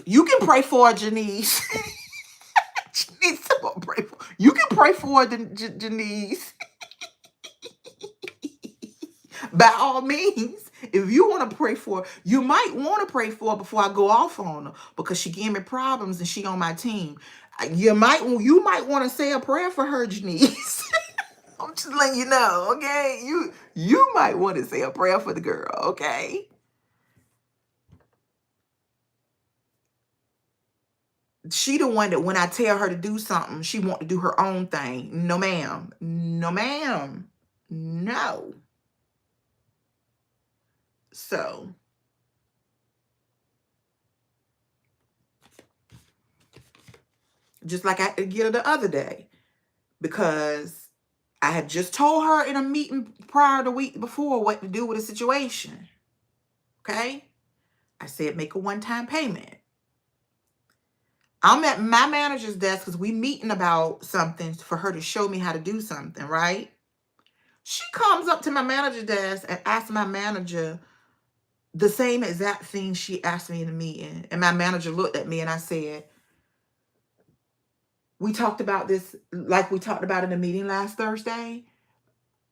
You can pray for Janice. Janice, I'm gonna pray for. You can pray for Janice. By all means, if you want to pray for her, you might want to pray for her before I go off on her because she gave me problems and she on my team. You might want to say a prayer for her, Janice. I'm just letting you know, okay? You might want to say a prayer for the girl, okay? She the one that when I tell her to do something, she want to do her own thing. No, ma'am. No, ma'am. No. So, just like I get her the other day, because I had just told her in a meeting prior the week before what to do with the situation. Okay? I said, make a one-time payment. I'm at my manager's desk because we meeting about something for her to show me how to do something, right? She comes up to my manager's desk and asks my manager the same exact thing she asked me in the meeting. And my manager looked at me and I said, we talked about this like we talked about in the meeting last Thursday.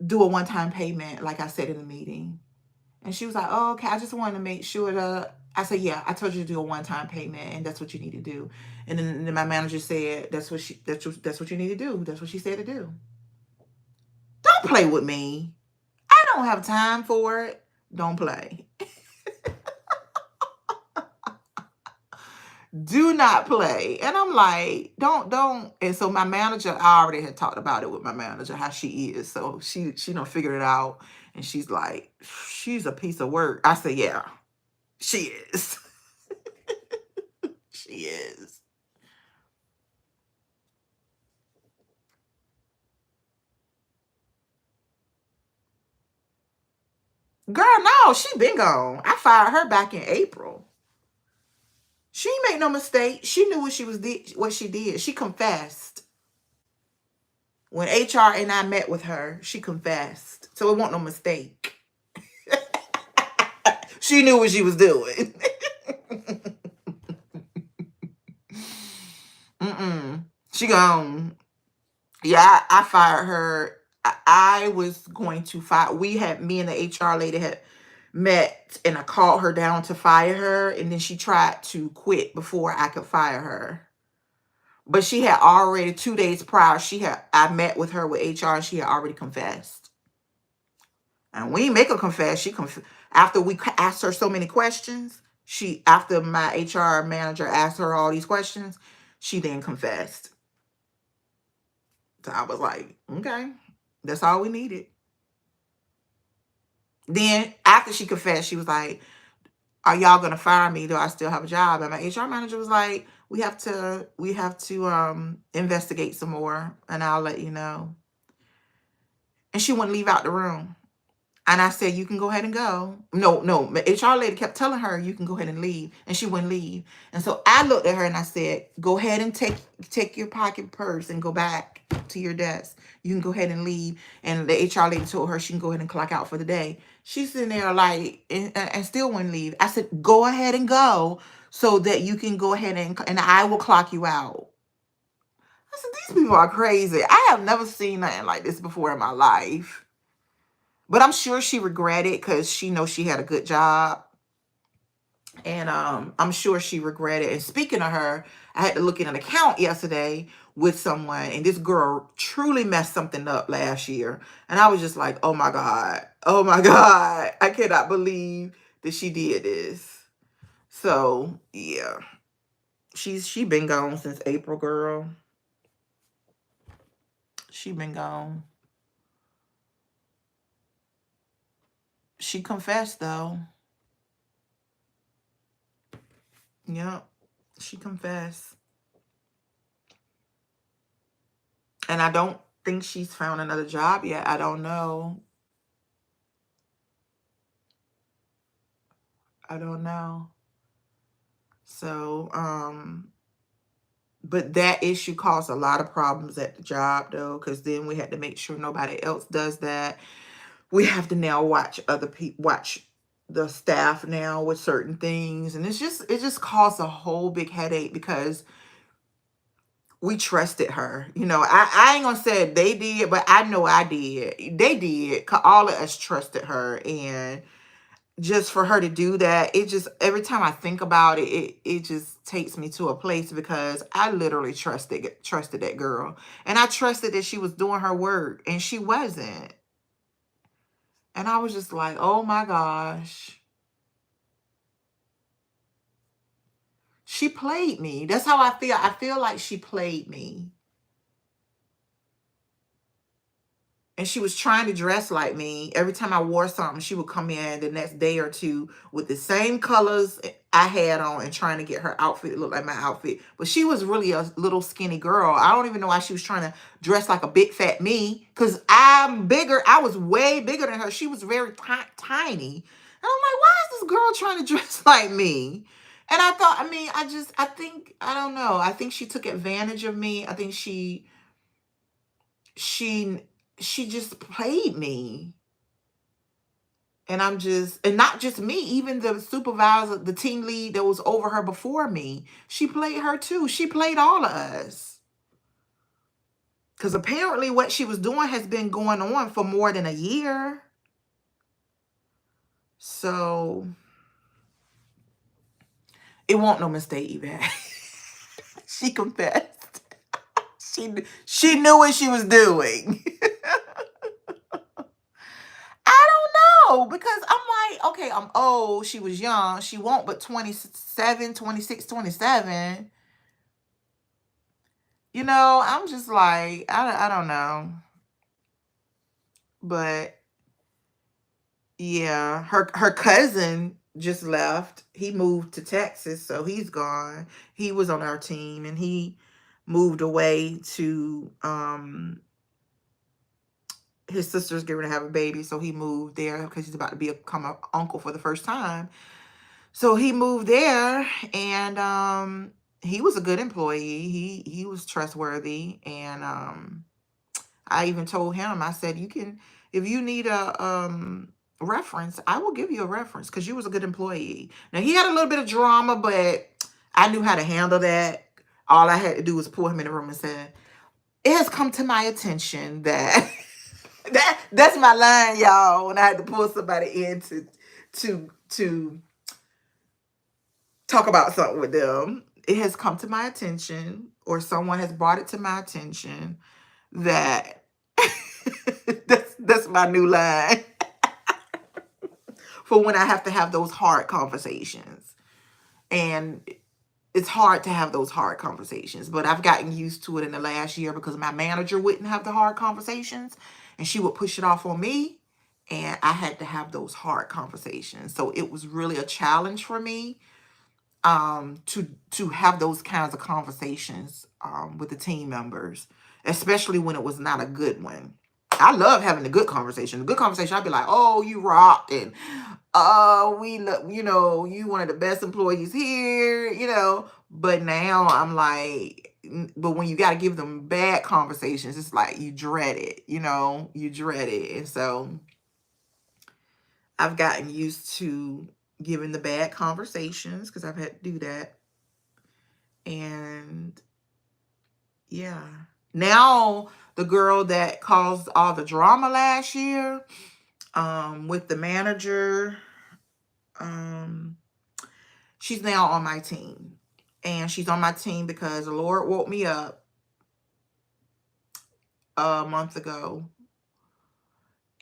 Do a one-time payment like I said in the meeting. And she was like, oh, okay, I just wanted to make sure that I said, yeah, I told you to do a one-time payment and that's what you need to do. And then my manager said, that's what you need to do. That's what she said to do. Don't play with me. I don't have time for it. Don't play. Do not play. And I'm like, don't. And so my manager, I already had talked about it with my manager, how she is. So she done figured it out. And she's like, she's a piece of work. I said, yeah, she is. She is. Girl, no, she been gone. I fired her back in April. She ain't make no mistake. She knew what she did. She confessed. When HR and I met with her, she confessed. So it wasn't no mistake. She knew what she was doing. She gone. Yeah, I fired her. I was going to fire. Me and the HR lady had met and I called her down to fire her, and then she tried to quit before I could fire her. But she had already 2 days prior, I met with her with HR, and she had already confessed. And we didn't make her confess. After we asked her so many questions, after my HR manager asked her all these questions, she then confessed. So I was like, okay, that's all we needed. Then after she confessed, she was like, are y'all gonna fire me? Do I still have a job? And my HR manager was like, we have to investigate some more, and I'll let you know. And she wouldn't leave out the room. And I said, you can go ahead and go. No, my HR lady kept telling her, you can go ahead and leave. And she wouldn't leave. And so I looked at her and I said, go ahead and take your pocket purse and go back to your desk. You can go ahead and leave. And the HR lady told her she can go ahead and clock out for the day. She's sitting there like, and still wouldn't leave. I said, go ahead and go so that you can go ahead and I will clock you out. I said, these people are crazy. I have never seen nothing like this before in my life. But I'm sure she regretted because she knows she had a good job. And I'm sure she regretted. And speaking of her, I had to look at an account yesterday with someone. And this girl truly messed something up last year. And I was just like, oh my God. Oh my God. I cannot believe that she did this. So, yeah. She been gone since April, girl. She been gone. She confessed, though. Yep. She confessed. And I don't think she's found another job yet. I don't know. I don't know. So, but that issue caused a lot of problems at the job, though, because then we had to make sure nobody else does that. We have to now watch other people, watch the staff now with certain things. And it just caused a whole big headache because we trusted her. You know, I ain't gonna say they did, but I know I did. They did. All of us trusted her. And just for her to do that, it just, every time I think about it, it just takes me to a place because I literally trusted that girl. And I trusted that she was doing her work, and she wasn't. And I was just like, oh my gosh. She played me. That's how I feel. I feel like she played me. And she was trying to dress like me. Every time I wore something, she would come in the next day or two with the same colors I had on and trying to get her outfit to look like my outfit. But she was really a little skinny girl. I don't even know why she was trying to dress like a big fat me, because I'm bigger. I was way bigger than her. She was very tiny. And I'm like, why is this girl trying to dress like me? And I thought, I don't know. I think she took advantage of me. I think she just played me. And and not just me, even the supervisor, the team lead that was over her before me, she played her too. She played all of us. Because apparently what she was doing has been going on for more than a year. So it won't no mistake, Yvette. She confessed. She knew what she was doing. I don't know, because I'm like, okay, I'm old. She was young. She won't but 27, 26, 27. You know, I'm just like, I don't know. But yeah, her cousin just left. He moved to Texas, so he's gone. He was on our team, and he moved away to his sister's going to have a baby, so he moved there because he's about to become an uncle for the first time. So he moved there, and he was a good employee. He was trustworthy, and I even told him, I said, you can, if you need a reference, I will give you a reference because you was a good employee. Now, he had a little bit of drama, but I knew how to handle that. All I had to do was pull him in the room and say, it has come to my attention that that's my line, y'all, when I had to pull somebody in to talk about something with them, it has come to my attention, or someone has brought it to my attention, that that's my new line for when I have to have those hard conversations. And it's hard to have those hard conversations, but I've gotten used to it in the last year because my manager wouldn't have the hard conversations and she would push it off on me, and I had to have those hard conversations. So it was really a challenge for me to have those kinds of conversations with the team members, especially when it was not a good one. I love having a good conversation. A good conversation, I'd be like, "Oh, you rocked," and we look, you one of the best employees here, But now I'm like, but when you got to give them bad conversations, it's like you dread it, you dread it. And so I've gotten used to giving the bad conversations because I've had to do that. And yeah, now the girl that caused all the drama last year, with the manager, she's now on my team. And she's on my team because the Lord woke me up a month ago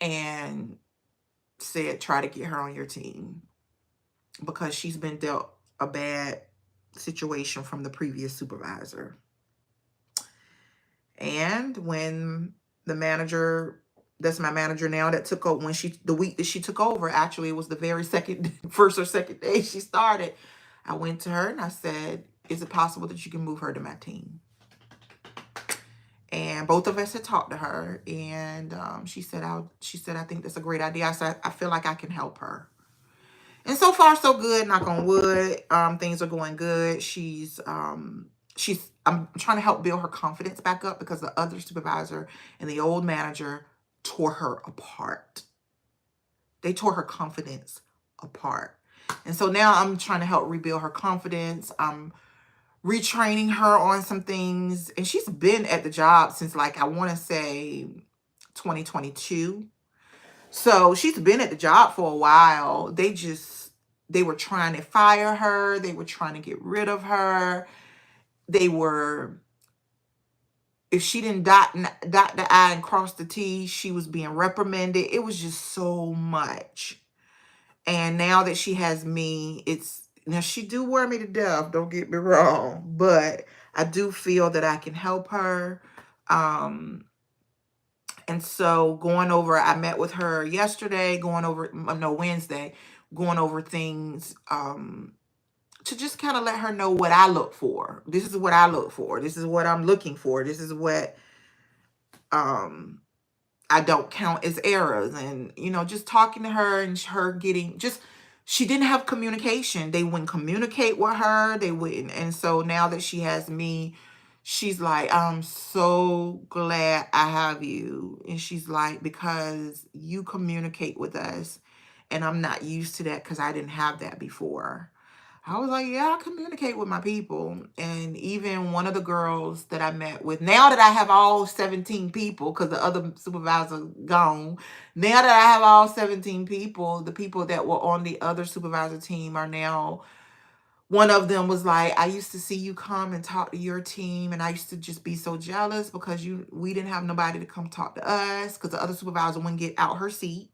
and said, try to get her on your team, because she's been dealt a bad situation from the previous supervisor. And when the manager, that's my manager now, that took over, the week that she took over, actually it was the very first or second day she started, I went to her and I said, is it possible that you can move her to my team? And both of us had talked to her, and she said, I think that's a great idea. I said, I feel like I can help her. And so far, so good, knock on wood. Things are going good. I'm trying to help build her confidence back up, because the other supervisor and the old manager tore her apart. They tore her confidence apart. And so now I'm trying to help rebuild her confidence. I'm retraining her on some things. And she's been at the job since, like, I want to say 2022. So she's been at the job for a while. They were trying to fire her. They were trying to get rid of her. If she didn't dot the I and cross the T, she was being reprimanded. It was just so much. And now that she has me, now she do wear me to death, don't get me wrong, but I do feel that I can help her. And so I met with her yesterday, Wednesday, going over things, to just kind of let her know what I look for. This is what I look for. This is what I'm looking for. This is what I don't count as errors. And, just talking to her and her she didn't have communication. They wouldn't communicate with her. They wouldn't. And so now that she has me, she's like, I'm so glad I have you. And she's like, because you communicate with us. And I'm not used to that because I didn't have that before. I was like, yeah, I communicate with my people. And even one of the girls that I met with, now that I have all 17 people, because the other supervisor gone, now that I have all 17 people, the people that were on the other supervisor team are now, one of them was like, I used to see you come and talk to your team, and I used to just be so jealous because we didn't have nobody to come talk to us, because the other supervisor wouldn't get out her seat.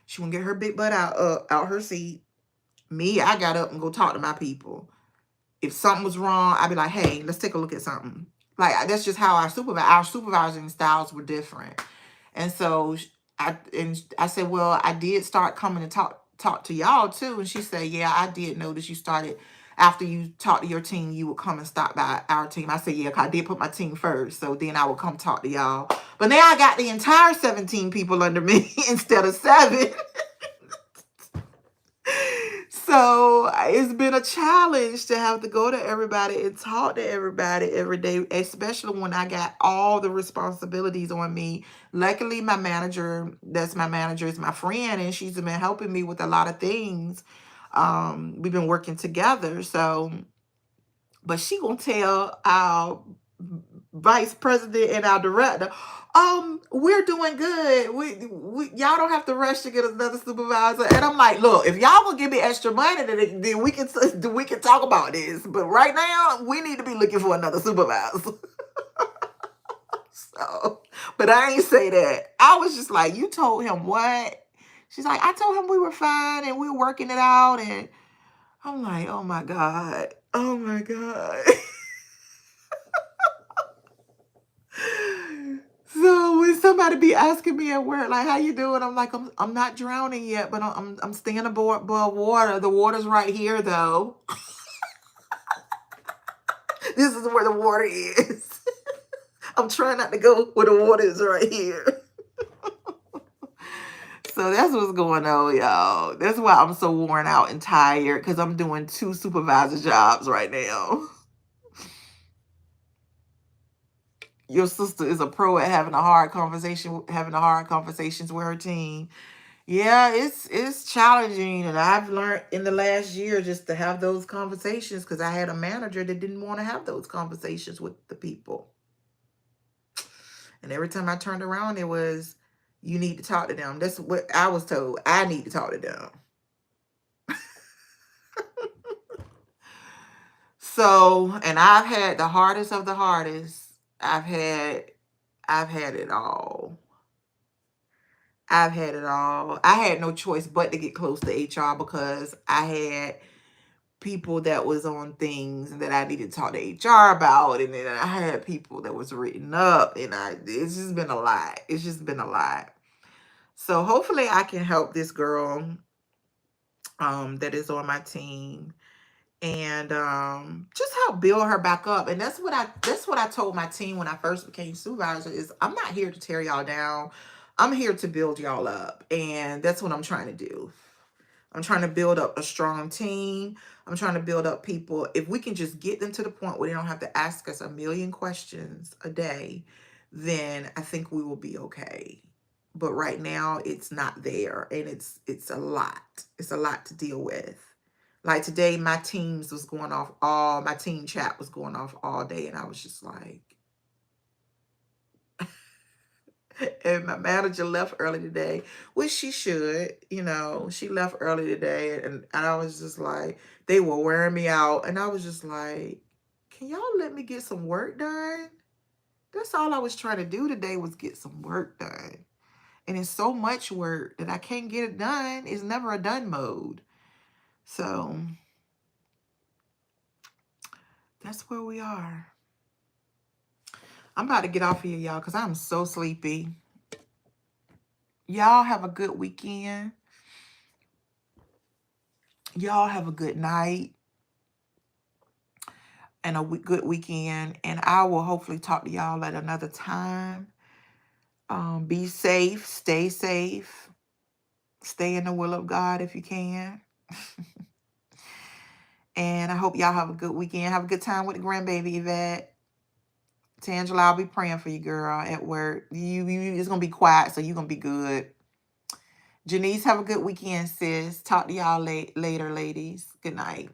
She wouldn't get her big butt out her seat. Me, I got up and go talk to my people. If something was wrong, I'd be like, hey, let's take a look at something. Like, that's just how our supervising styles were different. And so I said, well, I did start coming to talk to y'all too. And she said, yeah, I did notice you started, after you talked to your team, you would come and stop by our team. I said, yeah, 'cause I did put my team first. So then I would come talk to y'all. But now I got the entire 17 people under me instead of 7. So it's been a challenge to have to go to everybody and talk to everybody every day, especially when I got all the responsibilities on me. Luckily, my manager, is my friend, and she's been helping me with a lot of things. We've been working together. So, but she gonna tell our vice president and our director, We're doing good. We y'all don't have to rush to get another supervisor. And I'm like, look, if y'all gonna give me extra money, then we can talk about this. But right now, we need to be looking for another supervisor. So, but I ain't say that. I was just like, you told him what? She's like, I told him we were fine and we were working it out. And I'm like, oh my God. Oh my God. So when somebody be asking me at work, like, how you doing? I'm like, I'm not drowning yet, but I'm staying above water. The water's right here though. This is where the water is. I'm trying not to go where the water is right here. So that's what's going on, y'all. That's why I'm so worn out and tired, because I'm doing 2 supervisor jobs right now. Your sister is a pro at having hard conversations with her team. Yeah, it's challenging, and I've learned in the last year just to have those conversations, because I had a manager that didn't want to have those conversations with the people. And every time I turned around, it was, you need to talk to them. That's what I was told. I need to talk to them. So, and I've had the hardest of the hardest. I've had it all. I've had it all. I had no choice but to get close to HR, because I had people that was on things that I needed to talk to HR about, and then I had people that was written up, and it's just been a lot. It's just been a lot. So hopefully I can help this girl that is on my team, and just help build her back up. And that's what I told my team when I first became supervisor, is I'm not here to tear y'all down. I'm here to build y'all up, and that's what I'm trying to do. I'm trying to build up a strong team. I'm trying to build up people. If we can just get them to the point where they don't have to ask us a million questions a day, then I think we will be okay. But right now, it's not there, and it's a lot. It's a lot to deal with. Like today, my team chat was going off all day, and I was just like, and my manager left early today, which she should, she left early today, and I was just like, they were wearing me out, and I was just like, can y'all let me get some work done? That's all I was trying to do today, was get some work done. And it's so much work that I can't get it done. It's never a done mode. So that's where we are. I'm about to get off here, y'all, because I'm so sleepy. Y'all have a good weekend. Y'all have a good night and a good weekend. And I will hopefully talk to y'all at another time. Be safe. Stay safe. Stay in the will of God if you can. And I hope y'all have a good weekend. Have a good time with the grandbaby, Yvette. Tangela, I'll be praying for you, girl, at work. It's going to be quiet, so you're going to be good. Janice, have a good weekend, sis. Talk to y'all later, ladies. Good night.